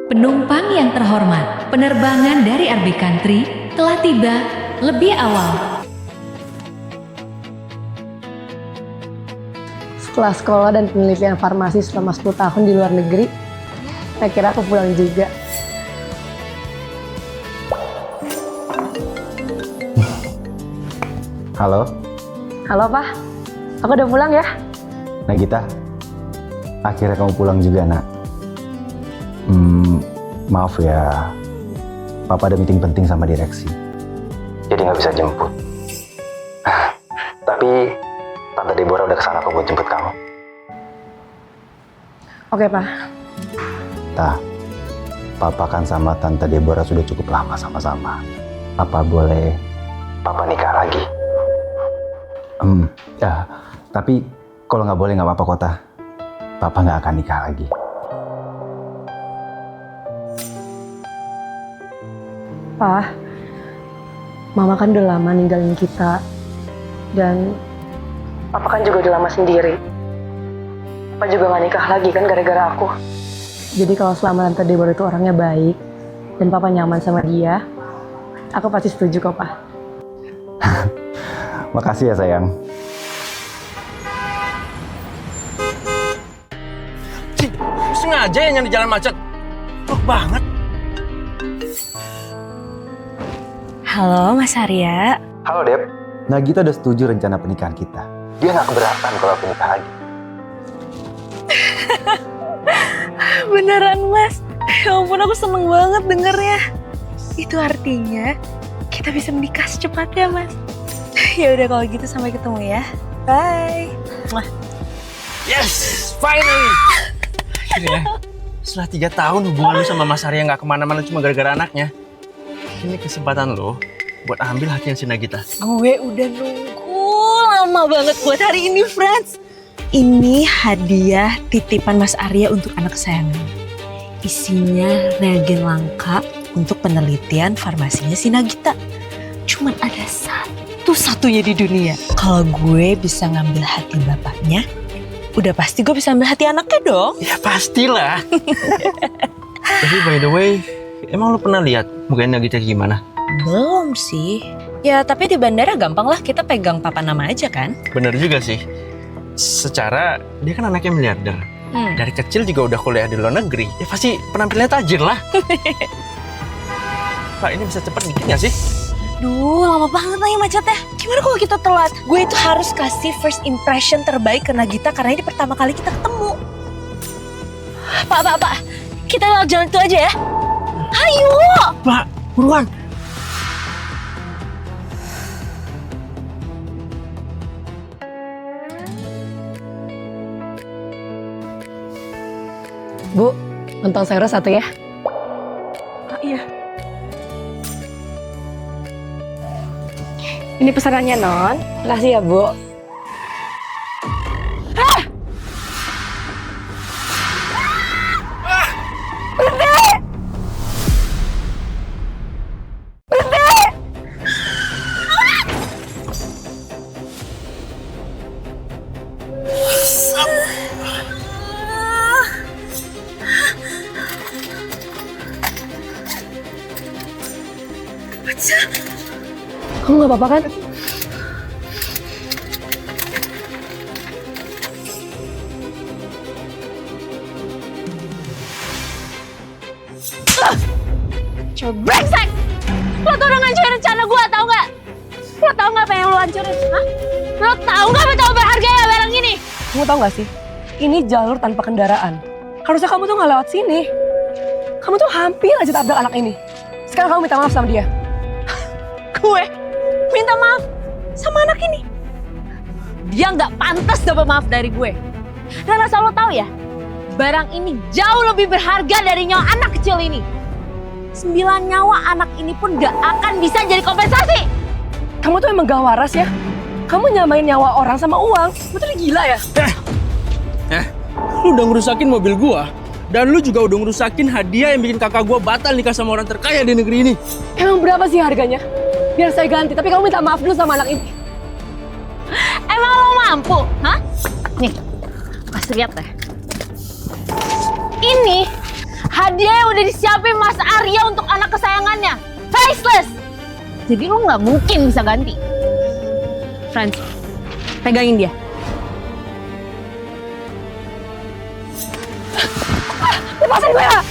Penumpang yang terhormat, penerbangan dari RB Country telah tiba lebih awal. Setelah sekolah dan penelitian farmasi selama 10 tahun di luar negeri, akhirnya aku pulang juga. Halo, Halo, Pak. Aku udah pulang ya. Nagita. Akhirnya kamu pulang juga, Nak. Maaf ya, Papa ada meeting penting sama direksi. Jadi nggak bisa jemput. Tapi Tante Deborah udah kesana kok buat jemput kamu. Oke, Pak. Papa kan sama Tante Deborah sudah cukup lama sama-sama. Apa boleh Papa nikah lagi? Ya, tapi kalau nggak boleh nggak apa-apa kota. Papa nggak akan nikah lagi. Pak, Mama kan udah lama ninggalin kita. Dan Papa kan juga udah lama sendiri. Papa juga gak nikah lagi kan gara-gara aku. Jadi kalau selama Tante Deborah itu orangnya baik dan Papa nyaman sama dia, aku pasti setuju kok, Pak. Makasih ya sayang. Sengaja yang di jalan macet. Blok banget. Halo Mas Arya. Halo Dep. Nagita udah setuju rencana pernikahan kita. Dia nggak keberatan kalau aku nikah lagi. Beneran Mas? Ya ampun aku seneng banget dengernya. Itu artinya kita bisa menikah secepatnya Mas. Ya udah kalau gitu sampai ketemu ya. Bye. Yes, finally. Akhirnya, setelah 3 tahun hubungan lu sama Mas Arya nggak kemana-mana cuma gara-gara anaknya. Ini kesempatan lo buat ambil hatinya si Nagita. Gue udah nunggu lama banget buat hari ini, friends. Ini hadiah titipan Mas Arya untuk anak kesayangan. Isinya reagen langka untuk penelitian farmasinya si Nagita. Cuman ada satu-satunya di dunia. Kalau gue bisa ngambil hati bapaknya, udah pasti gue bisa ambil hati anaknya dong. Ya pastilah. Tapi by the way, emang lo pernah lihat mukanya Nagita gimana? Belum sih. Ya tapi di bandara gampang lah kita pegang papan nama aja kan. Bener juga sih. Secara dia kan anaknya miliarder. Dari kecil juga udah kuliah di luar negeri. Ya pasti penampilannya tajir lah. Pak ini bisa cepet dikit gak sih? Duh lama banget lagi macetnya. Gimana kalau kita telat? Gue itu harus kasih first impression terbaik ke Nagita karena ini pertama kali kita ketemu. Pak. Kita lewat jalan itu aja ya. Ayo. Pak, buruan. Bu, lontong sayur 1 ya. Iya. Ini pesanannya Non. Makasih ya, Bu. Kamu gak apa-apa kan? Coba brengsek! Lo tuh udah ngancurin rencana gue, tau gak? Lo tau gak apa yang lo hancurin? Hah? Lo tau gak betapa berharganya barang ini? Kamu tau gak sih? Ini jalur tanpa kendaraan. Harusnya kamu tuh gak lewat sini. Kamu tuh hampir aja tabrak anak ini. Sekarang kamu minta maaf sama dia. Gue minta maaf sama anak ini. Dia nggak pantas dapat maaf dari gue. Dan asal lo tahu ya, barang ini jauh lebih berharga dari nyawa anak kecil ini. 9 nyawa anak ini pun gak akan bisa jadi kompensasi. Kamu tuh emang gak waras ya. Kamu nyamain nyawa orang sama uang. Kamu tuh gila ya. Lu udah ngerusakin mobil gua. Dan lu juga udah ngerusakin hadiah yang bikin kakak gua batal nikah sama orang terkaya di negeri ini. Emang berapa sih harganya? Biar saya ganti, tapi kamu minta maaf dulu sama anak ini. Emang lo mampu? Hah? Nih, kasih lihat deh. Ini hadiah yang udah disiapin Mas Arya untuk anak kesayangannya. Priceless. Jadi lo nggak mungkin bisa ganti. Franz, pegangin dia. Lepasin gue lah.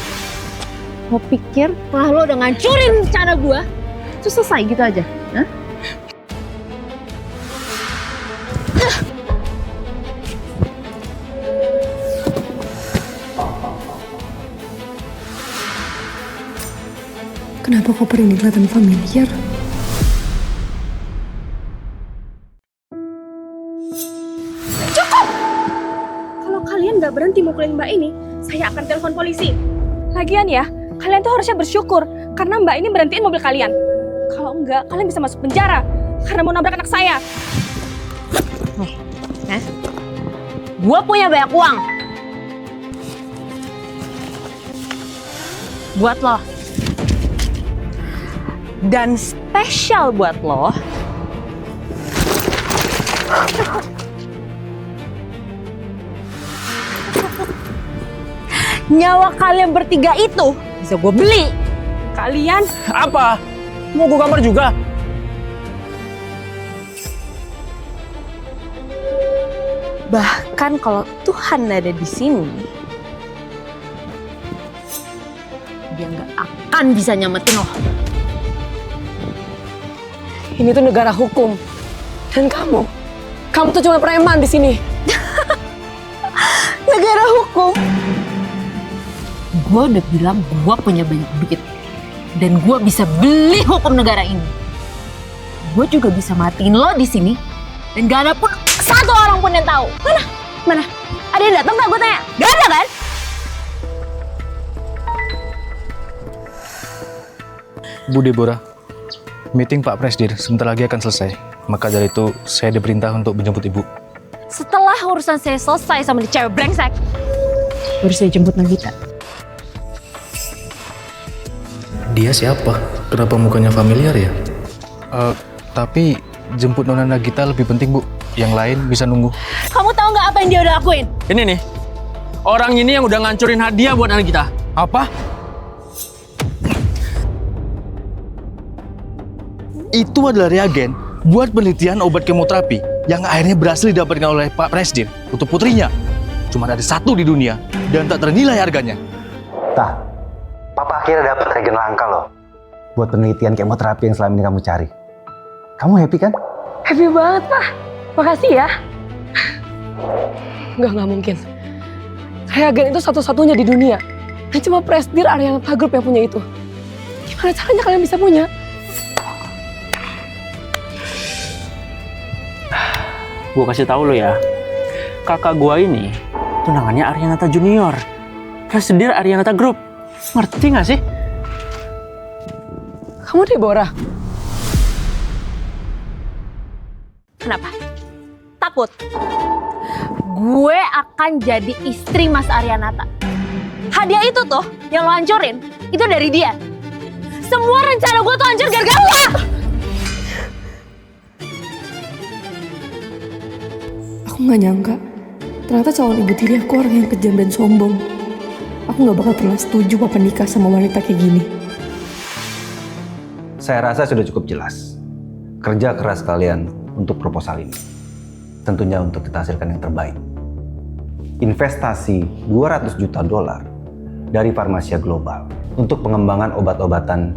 Lo pikir setelah lo udah ngancurin rencana gue, itu selesai gitu aja? Hah? Kenapa koper ini kelihatan familiar? Kalau kalian nggak berhenti mukulin mbak ini, saya akan telepon polisi. Lagian ya, kalian tuh harusnya bersyukur karena mbak ini berhentiin mobil kalian. Kalau enggak, kalian bisa masuk penjara karena mau nabrak anak saya. Gue punya banyak uang. Buat lo. Dan spesial buat lo. Nyawa kalian bertiga itu bisa gue beli. Kalian Apa? Mau gue gambar juga? Bahkan kalau Tuhan ada di sini, dia nggak akan bisa nyamatin lo. Ini tuh negara hukum. Dan kamu tuh cuma preman di sini. Negara hukum. Gue udah bilang gue punya banyak duit. Dan gue bisa beli hukum negara ini. Gue juga bisa matiin lo di sini. Dan gak ada pun satu orang pun yang tahu. Mana? Ada yang datang gak gue tanya? Gak ada kan? Bu Deborah, meeting Pak Presdir sebentar lagi akan selesai. Maka dari itu, saya diperintah untuk menjemput Ibu. Setelah urusan saya selesai sama di cewek brengsek, baru saya jemput Nagita. Dia siapa? Kenapa mukanya familiar ya? Tapi jemput Nona Nagita lebih penting, Bu. Yang lain bisa nunggu. Kamu tahu nggak apa yang dia udah lakuin? Ini nih, orang ini yang udah ngancurin hadiah buat anak kita. Apa? Itu adalah reagen buat penelitian obat kemoterapi yang akhirnya berhasil didapatkan oleh Pak Presdir untuk putrinya. Cuma ada satu di dunia dan tak ternilai harganya. Tah, papa akhirnya dapat regen langka loh. Buat penelitian kemoterapi yang selama ini kamu cari. Kamu happy kan? Happy banget, Pak. Makasih ya. Nggak mungkin. Reagen itu satu-satunya di dunia. Dan cuma Presdir Aryanata Group yang punya itu. Gimana caranya kalian bisa punya? Gue kasih tahu lo ya, kakak gue ini tunangannya Aryanata Junior, Presdir Aryanata Group. Ngerti nggak sih? Kamu Deborah? Kenapa? Takut? Gue akan jadi istri Mas Aryanata. Hadiah itu tuh yang lo hancurin, itu dari dia. Semua rencana gue tuh hancur gara-gara lo! Aku nggak nyangka. Ternyata calon ibu tiri aku orang yang kejam dan sombong. Aku nggak bakal pernah setuju papa nikah sama wanita kayak gini. Saya rasa sudah cukup jelas. Kerja keras kalian untuk proposal ini. Tentunya untuk kita hasilkan yang terbaik. Investasi $200 juta dari Farmasia Global untuk pengembangan obat-obatan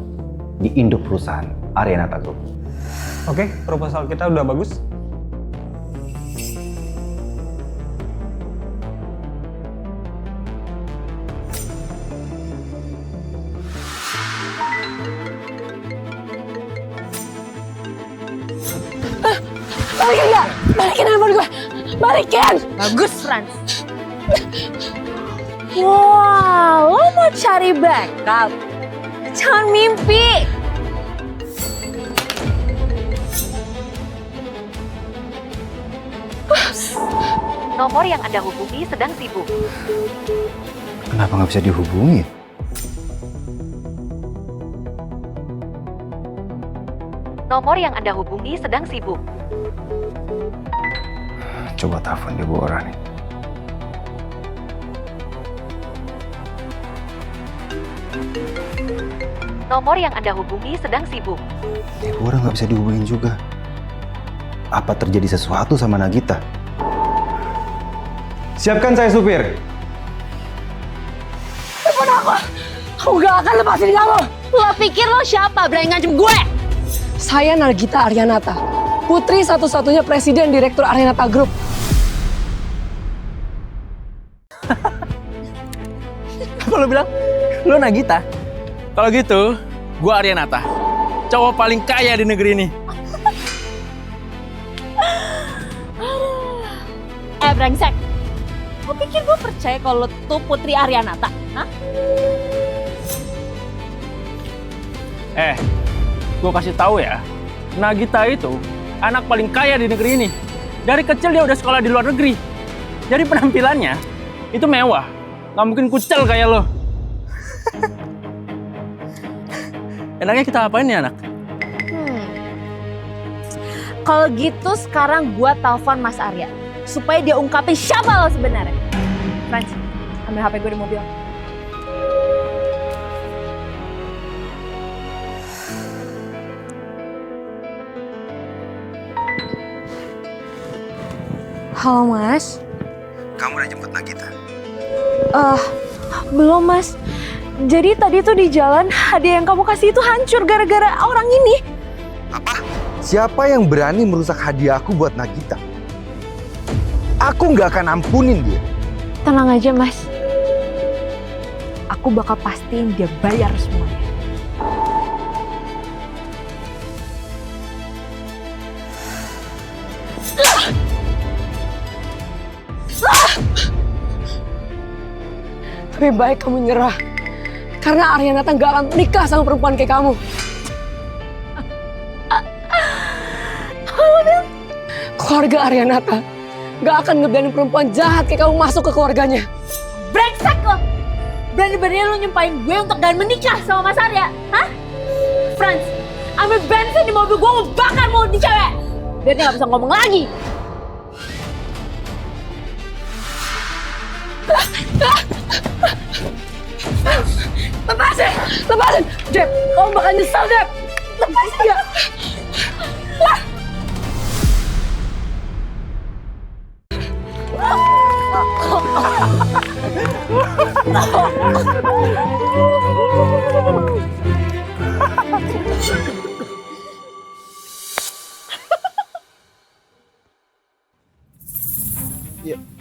di induk perusahaan Aryanata Group. Oke, proposal kita udah bagus. Balikin nggak? Balikin handphone gue! Balikin! Bagus, Franz. Wah, lo mau cari backup? Jangan mimpi. Nomor yang Anda hubungi sedang sibuk. Kenapa nggak bisa dihubungi? Nomor yang Anda hubungi sedang sibuk. Coba telepon Deborah nih. Nomor yang Anda hubungi sedang sibuk. Deborah nggak bisa dihubungin juga. Apa terjadi sesuatu sama Nagita? Siapkan saya supir. Aku gak akan lepasin kamu. Lo pikir lo siapa berani ngancem gue? Saya Nagita Aryanata, putri satu-satunya presiden direktur Aryanata Group. Apa lo bilang? Lo Nagita? Kalau gitu, gue Aryanata. Cowok paling kaya di negeri ini. Brengsek. Lo pikir gue percaya kalau lo tuh putri Aryanata? Hah? Gue kasih tahu ya, Nagita itu anak paling kaya di negeri ini. Dari kecil dia udah sekolah di luar negeri. Jadi penampilannya itu mewah. Nggak mungkin kucel kayak lo. Enaknya kita apain nih anak? Kalau gitu sekarang gue telepon Mas Arya supaya dia ungkapin siapa lo sebenarnya. Frans, ambil HP gue di mobil. Halo Mas. Kamu udah jemput Nagita? Belum Mas. Jadi tadi tuh di jalan hadiah yang kamu kasih itu hancur gara-gara orang ini. Apa? Siapa yang berani merusak hadiah aku buat Nagita? Aku nggak akan ampunin dia. Tenang aja Mas. Aku bakal pastiin dia bayar semuanya. Lebih baik kamu nyerah. Karena Aryanata gak akan menikah sama perempuan kayak kamu. Keluarga Aryanata gak akan ngebiarin perempuan jahat kayak kamu masuk ke keluarganya. Brengsek lo! Berani-beraninya lo nyumpahin gue untuk gak menikah sama Mas Arya? Hah? Frans, ambil bensin di mobil gue ngebakar mulut di cewek! Biar dia gak bisa ngomong lagi! Lepasin! Lepasin! Deb, kamu bakal nyesel, Deb! Lepasin gak?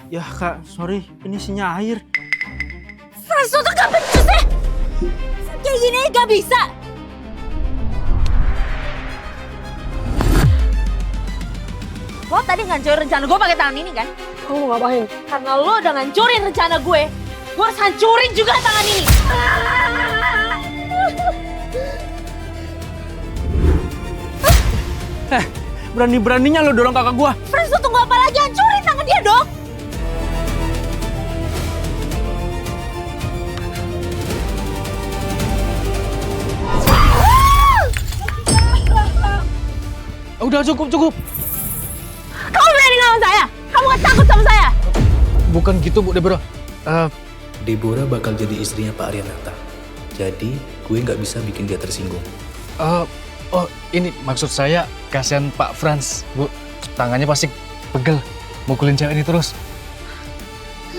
Ya kak, sorry, ini isinya air. Frans, lo tuh gak becus ya? Kayak gini aja gak bisa! Lo tadi ngancurin rencana gue pakai tangan ini kan? Kamu mau ngapain? Karena lo udah ngancurin rencana gue harus hancurin juga tangan ini! Berani-beraninya lo dorong kakak gua. Frans, lo tunggu apa lagi? Hancurin tangan dia dong! Udah cukup. Kamu berani ngelawan saya? Kamu gak takut sama saya? Bukan gitu Bu Deborah. Deborah bakal jadi istrinya Pak Aryanata. Jadi gue nggak bisa bikin dia tersinggung. Ini maksud saya kasihan Pak Frans, Bu. Tangannya pasti pegel, mukulin cewek ini terus.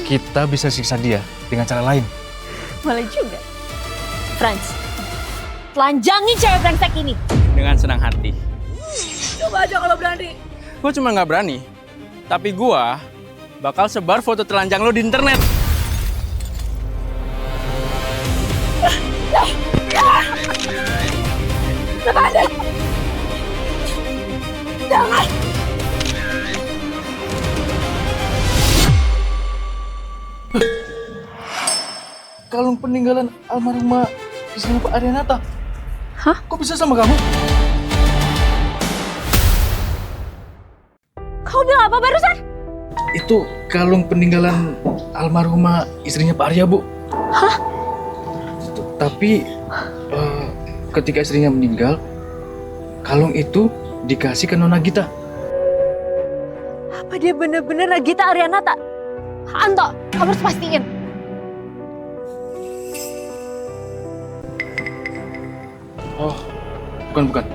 Kita bisa siksa dia dengan cara lain. Boleh juga. Frans, telanjangin cewek brengsek ini. Dengan senang hati. Coba aja kalau berani. Gue cuma nggak berani, tapi gue bakal sebar foto telanjang lo di internet. Jangan! Kalung peninggalan almarhumah istrinya Pak Aryanata. Hah? Kok bisa sama kamu? Kamu bilang apa barusan? Itu kalung peninggalan almarhumah istrinya Pak Arya, Bu. Hah? Tapi ketika istrinya meninggal, kalung itu dikasih ke Nona Gita. Apa dia bener-bener Nagita Aryanata? Anto, kamu harus pastiin. Oh, bukan.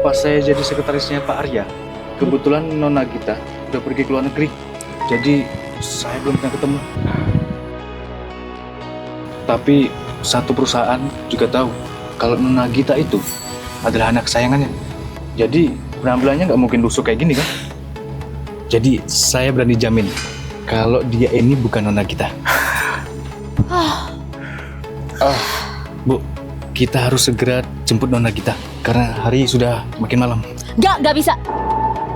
Pas saya jadi sekretarisnya Pak Arya, kebetulan Nona Gita udah pergi ke luar negeri. Jadi saya belum pernah ketemu. Tapi satu perusahaan juga tahu kalau Nona Gita itu adalah anak kesayangannya. Jadi penampilannya nggak mungkin lusuh kayak gini kan? Jadi saya berani jamin kalau dia ini bukan Nona Gita. Bu, kita harus segera jemput Nona Gita karena hari sudah makin malam. Gak bisa.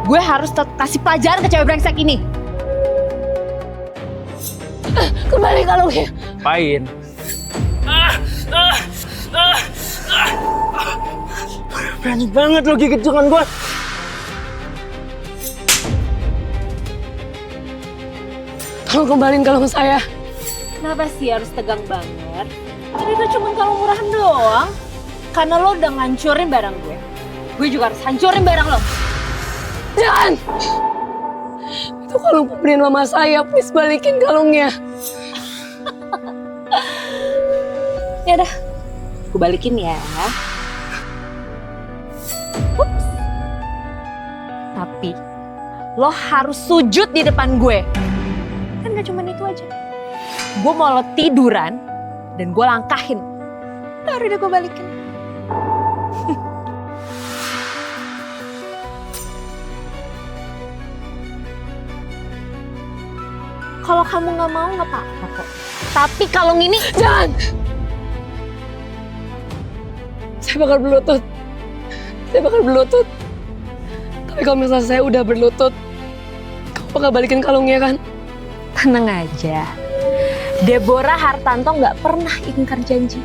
Gue harus kasih pelajaran ke cewek brengsek ini. Kembali kalungnya. Apain? Berani banget lo gigit tangan gue. Tolong kembaliin kalung saya. Kenapa sih harus tegang banget? Ini tuh cuma kalung murahan doang. Karena lo udah ngancurin barang gue. Gue juga harus hancurin barang lo. Jangan! Itu kalung pemberian mama saya, please balikin kalungnya. Ya udah, gue balikin ya. Ups. Tapi lo harus sujud di depan gue. Kan gak cuma itu aja. Gue mau lo tiduran dan gue langkahin. Baru udah gue balikin. Kalau kamu nggak mau nggak apa-apa kok. Tapi kalung ini Jangan! Saya bakal berlutut. Tapi kalau misalnya saya udah berlutut, kamu bakal balikin kalungnya kan? tenang aja. Deborah Hartanto nggak pernah ingkar janji.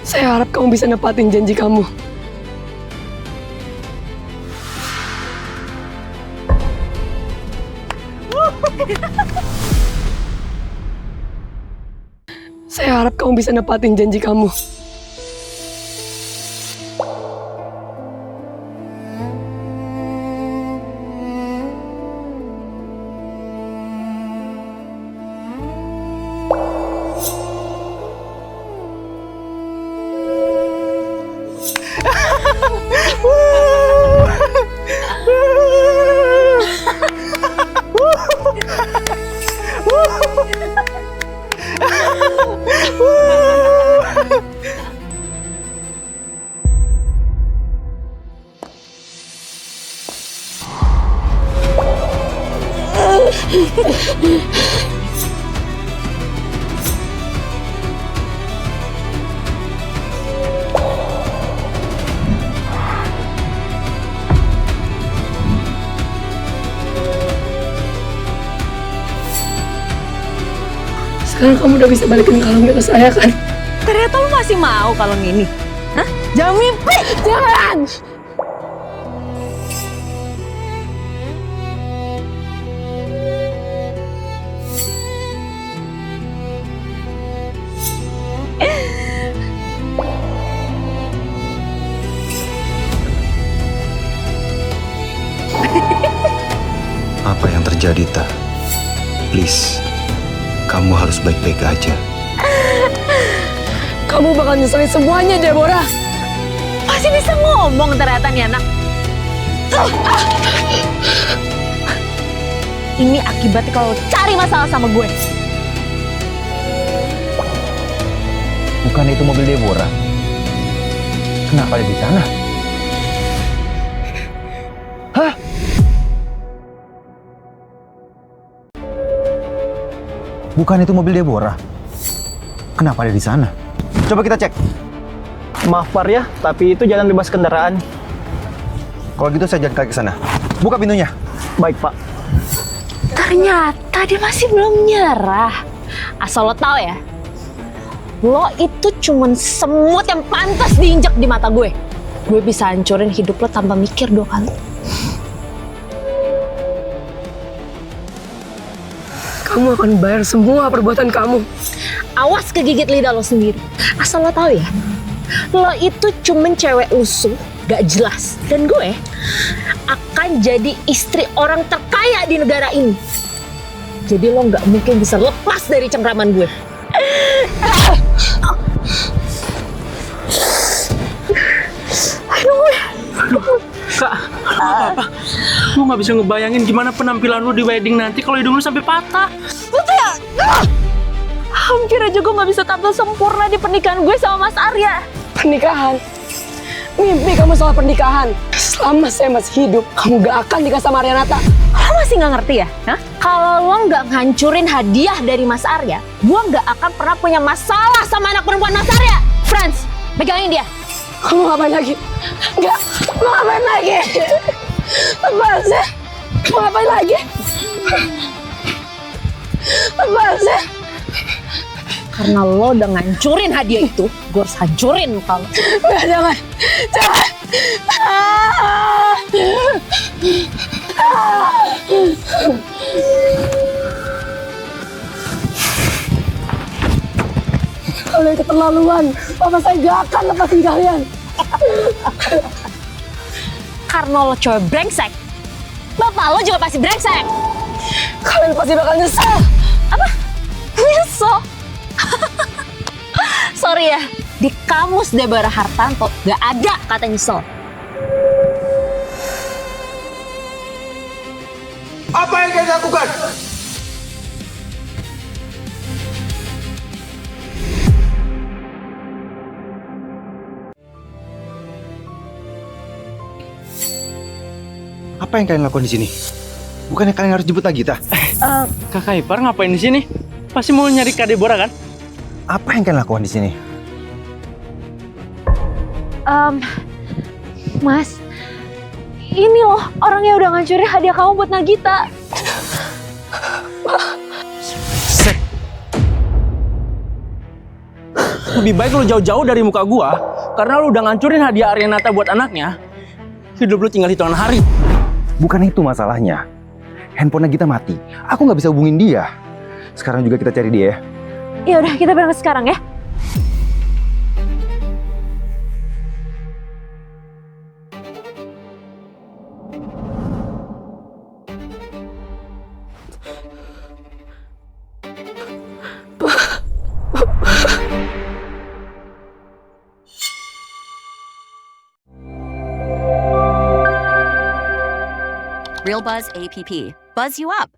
Saya harap kamu bisa nepatin janji kamu. Saya harap kamu bisa nepatin janji kamu. Sekarang kamu udah bisa balikin kalungnya ke saya kan? Ternyata lu masih mau kalung ini? Hah? Jangan mimpi! Jangan! Apa yang terjadi, Ta? Please, kamu harus baik-baik aja. Kamu bakal nyeselin semuanya, Deborah. Masih bisa ngomong ternyata nih anak. Ini akibatnya kalau cari masalah sama gue. Bukan itu mobil Deborah? Kenapa ada di sana? Hah? Bukan itu mobil Deborah? Kenapa ada di sana? Coba kita cek. Maaf Par ya, tapi itu jalan bebas kendaraan. Kalau gitu saya jalan kaki ke sana. Buka pintunya. Baik Pak. Ternyata dia masih belum nyerah. Asal lo tau ya, lo itu cuman semut yang pantas diinjak di mata gue. Gue bisa hancurin hidup lo tanpa mikir 2 kali. Kamu akan bayar semua perbuatan kamu. Awas kegigit lidah lo sendiri. Asal lo tahu ya, lo itu cuman cewek lusuh, gak jelas. Dan gue akan jadi istri orang terkaya di negara ini. Jadi lo gak mungkin bisa lepas dari cengkraman gue. nggak bisa ngebayangin gimana penampilan lu di wedding nanti kalau hidung lu sampai patah. Lu tuh ya, hampir aja gue nggak bisa tampil sempurna di pernikahan gue sama Mas Arya. Pernikahan? Mimpi kamu soal pernikahan. Selama saya masih hidup, kamu gak akan nikah sama Arianata. Lo masih nggak ngerti ya? Hah? Kalau lo nggak ngancurin hadiah dari Mas Arya, gue nggak akan pernah punya masalah sama anak perempuan Mas Arya. Friends, pegangin dia. Kamu ngapain lagi? Enggak, mau ngapain lagi? Lepas ya? Mau ngapain lagi? Lepas ya? Karena lo udah ngancurin hadiah itu, gue harus hancurin muka lo. Enggak, jangan. Jangan. Kalian keterlaluan. Papa saya gak akan lepasin kalian. Karena lo cewek brengsek, bapak lo juga pasti brengsek. Kalian pasti bakal nyesel. Apa? Nyesel? Sorry ya, di kamus Deborah Hartanto gak ada kata nyesel. Apa yang kalian lakukan? Apa yang kalian lakukan di sini? Bukannya kalian harus jemput Nagita? Kakak ipar ngapain di sini? Pasti mau nyari Kak Deborah kan? Apa yang kalian lakukan di sini? Mas, ini loh orangnya udah ngancurin hadiah kamu buat Nagita. Sek. Lebih baik lu jauh-jauh dari muka gua, karena lu udah ngancurin hadiah Arianata buat anaknya. Hidup lu tinggal hitungan hari. Bukan itu masalahnya. Handphone Nagita mati. Aku nggak bisa hubungin dia. Sekarang juga kita cari dia ya. Ya udah, kita berangkat sekarang ya. Real Buzz app. Buzz you up.